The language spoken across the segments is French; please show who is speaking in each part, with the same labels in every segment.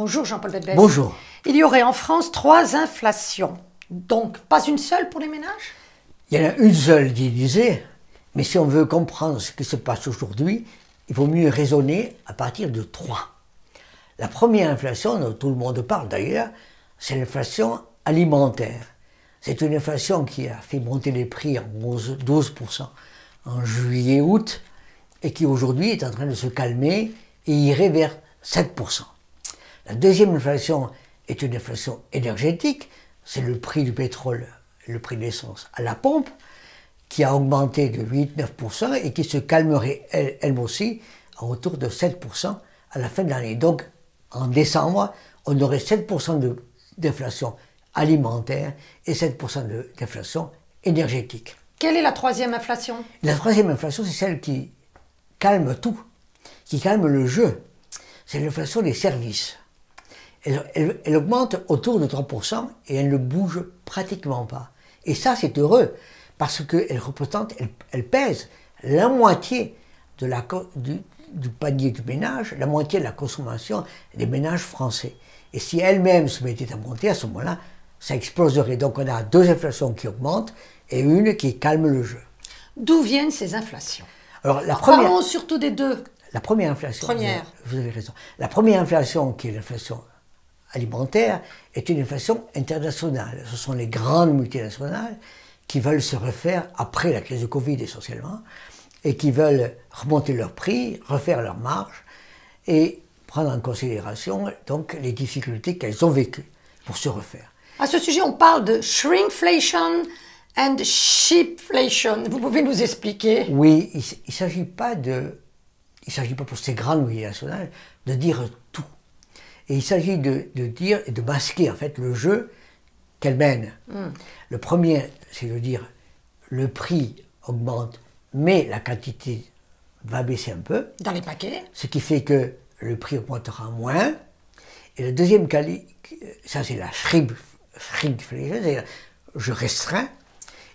Speaker 1: Bonjour Jean-Paul Bedbez.
Speaker 2: Bonjour.
Speaker 1: Il y aurait en France 3 inflations, donc pas une seule pour les ménages?
Speaker 2: Il y en a une seule divisée, mais si on veut comprendre ce qui se passe aujourd'hui, il vaut mieux raisonner à partir de 3. La première inflation, dont tout le monde parle d'ailleurs, c'est l'inflation alimentaire. C'est une inflation qui a fait monter les prix en 12% en juillet-août et qui aujourd'hui est en train de se calmer et irait vers 7%. La deuxième inflation est une inflation énergétique, c'est le prix du pétrole, le prix de l'essence à la pompe, qui a augmenté de 8-9% et qui se calmerait elle aussi à autour de 7% à la fin de l'année. Donc en décembre, on aurait 7% d'inflation alimentaire et 7% d'inflation énergétique.
Speaker 1: Quelle est la troisième inflation?
Speaker 2: La troisième inflation, c'est celle qui calme tout, qui calme le jeu. C'est l'inflation des services. Elle augmente autour de 3% et elle ne bouge pratiquement pas. Et ça, c'est heureux, parce qu'elle représente, elle pèse la moitié du panier du ménage, la moitié de la consommation des ménages français. Et si elle-même se mettait à monter, à ce moment-là, ça exploserait. Donc on a 2 inflations qui augmentent et une qui calme le jeu.
Speaker 1: D'où viennent ces inflations?
Speaker 2: Alors, la première,
Speaker 1: parlons surtout des deux.
Speaker 2: La première inflation,
Speaker 1: Première.
Speaker 2: vous avez raison. La première inflation, qui est l'inflation alimentaire, est une inflation internationale. Ce sont les grandes multinationales qui veulent se refaire, après la crise de Covid essentiellement, et qui veulent remonter leurs prix, refaire leurs marges, et prendre en considération donc les difficultés qu'elles ont vécues pour se refaire.
Speaker 1: À ce sujet, on parle de shrinkflation and cheapflation. Vous pouvez nous expliquer?
Speaker 2: Oui, il ne s'agit pas pour ces grandes multinationales de dire tout. Et il s'agit de dire et de masquer en fait le jeu qu'elles mènent. Le premier, c'est de dire le prix augmente, mais la quantité va baisser un peu.
Speaker 1: Dans les paquets.
Speaker 2: Ce qui fait que le prix augmentera moins. Et le deuxième ça c'est la shrinkflation, c'est-à-dire je restreins.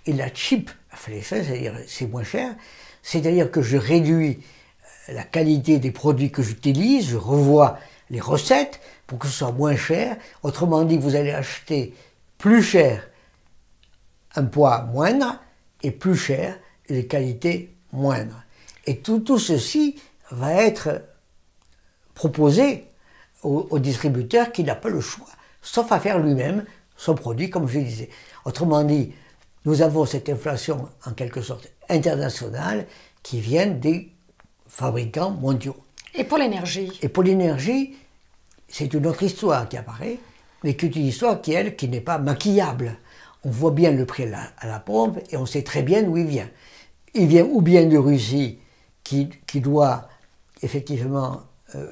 Speaker 2: Et la cheapflation, c'est-à-dire c'est moins cher, c'est-à-dire que je réduis la qualité des produits que j'utilise, je revois les recettes pour que ce soit moins cher. Autrement dit, vous allez acheter plus cher un poids moindre et plus cher les qualités moindres. Et tout ceci va être proposé au distributeur qui n'a pas le choix, sauf à faire lui-même son produit, comme je disais. Autrement dit, nous avons cette inflation en quelque sorte internationale qui vient des fabricants mondiaux.
Speaker 1: Et pour l'énergie?
Speaker 2: Et pour l'énergie, c'est une autre histoire qui apparaît, mais qui est une histoire qui n'est pas maquillable. On voit bien le prix à la pompe et on sait très bien d'où il vient. Il vient ou bien de Russie qui doit effectivement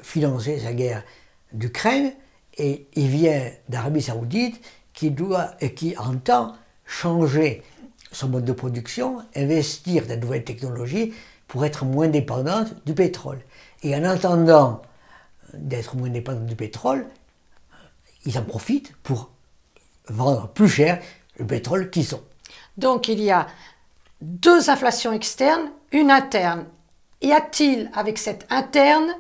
Speaker 2: financer sa guerre d'Ukraine, et il vient d'Arabie Saoudite qui entend changer son mode de production, investir dans de nouvelles technologies pour être moins dépendante du pétrole. Et en attendant d'être moins dépendant du pétrole, ils en profitent pour vendre plus cher le pétrole qu'ils ont.
Speaker 1: Donc il y a 2 inflations externes, une interne. Y a-t-il, avec cette interne,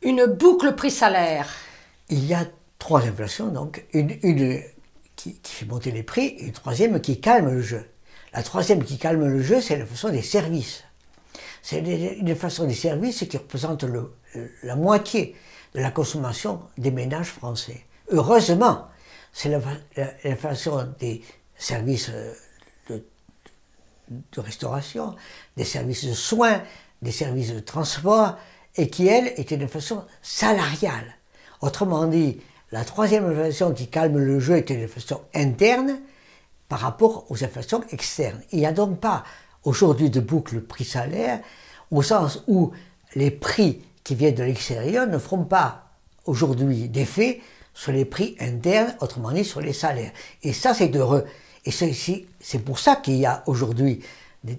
Speaker 1: une boucle prix-salaire?
Speaker 2: Il y a 3 inflations, donc une qui fait monter les prix et une troisième qui calme le jeu. La troisième qui calme le jeu, c'est l'inflation des services. C'est une inflation des services qui représente la moitié de la consommation des ménages français. Heureusement, c'est l'inflation des services de restauration, des services de soins, des services de transport, et qui, elle, est une inflation salariale. Autrement dit, la troisième inflation qui calme le jeu est une inflation interne par rapport aux inflations externes. Il n'y a donc pas aujourd'hui de boucle prix-salaire, au sens où les prix qui viennent de l'extérieur ne feront pas aujourd'hui d'effet sur les prix internes, autrement dit sur les salaires. Et ça, c'est heureux. Et c'est pour ça qu'il y a aujourd'hui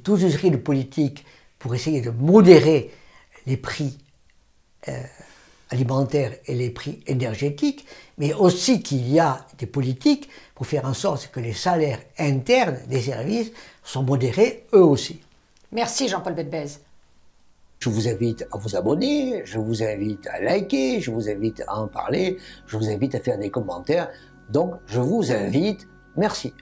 Speaker 2: toutes les séries de politiques pour essayer de modérer les prix alimentaires et les prix énergétiques, mais aussi qu'il y a des politiques pour faire en sorte que les salaires internes des services sont modérés eux aussi.
Speaker 1: Merci Jean-Paul Bedbez.
Speaker 2: Je vous invite à vous abonner, je vous invite à liker, je vous invite à en parler, je vous invite à faire des commentaires. Donc, je vous invite. Merci.